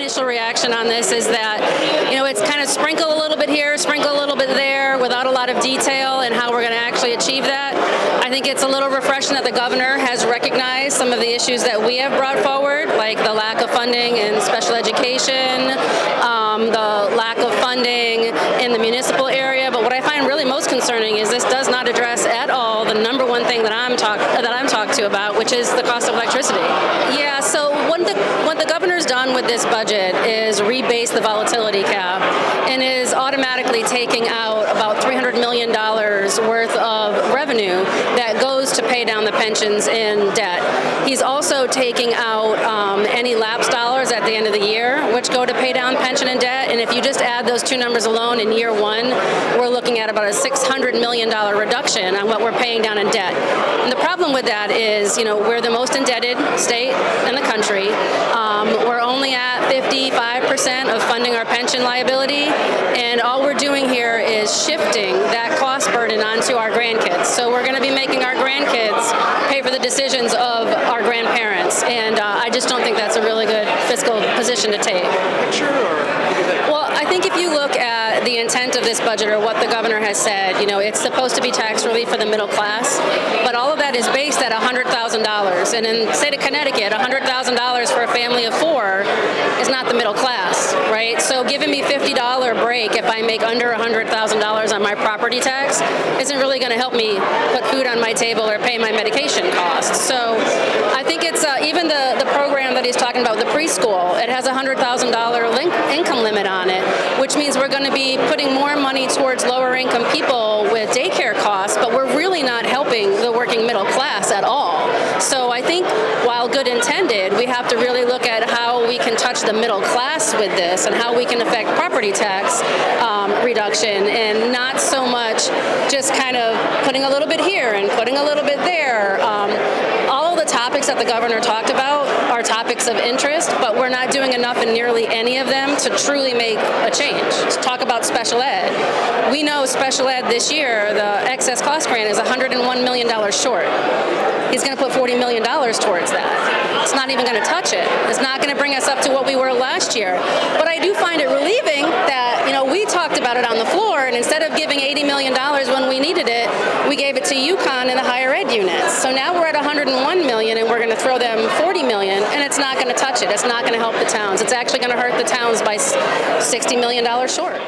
initial reaction on this is that, it's kind of sprinkle a little bit here, sprinkle a little bit there without a lot of detail and how we're going to actually achieve that. I think it's a little refreshing that the governor has recognized some of the issues that we have brought forward, like the lack of funding in special education, the lack of funding in the municipal area. But what I find really most concerning is this does not address at all the number one thing that I'm talked to about, which is the cost of electricity. Yeah, so what the governor's done with this budget is rebase the volatility cap and is automatically taking out about $300 million worth of revenue that goes to pay down the pensions and debt. He's also taking out any lapse dollars at the end of the year, which go to pay down pension and debt. And if you just add those two numbers alone in year one, we're looking at about a $600 million reduction on what we're paying down in debt. And the problem with that is, we're the most indebted state in the country. We're only at 55% of funding our pension liability, and all we're doing here is shifting that cost burden onto our grandkids. So we're going to be making our grandkids pay for the decisions of our grandparents, and I just don't think that's a really good fiscal position to take. Well, I think if you look at the intent of this budget or what the governor has said, it's supposed to be tax relief for the middle class, but all of that is based at $100,000. And in the state of Connecticut, $100,000 for a family of four is not the middle class, right? So giving me $50 break if I make under $100,000 on my property tax isn't really going to help me put food on my table or pay my medication costs. So I think it's even the program that he's talking about, the preschool, it has a $100,000 income limit on it, which means we're going to be putting more money towards lower income people with daycare costs, but we're really not helping the working middle class at all. So I think while good intended, we have to really look at how we can touch the middle class with this and how we can affect property tax reduction, and not so much just kind of putting a little bit here and putting a little bit there. All of the topics that the governor talked about are topics of interest, but we're not doing enough in nearly any of them to truly make a change. Let's talk about special ed. We know special ed this year, the excess cost grant is $101 million short. He's going to put $40 million towards that. It's not even going to touch it. It's not going to bring us up to what we were last year. But I do find it relieving that, we talked about it on the floor, and instead of giving $80 million when we needed it, we gave it to UConn and the higher ed units. So now we're at $101 million, and we're going to throw them $40 million, and it's not going to touch it. It's not going to help the towns. It's actually going to hurt the towns by $60 million short.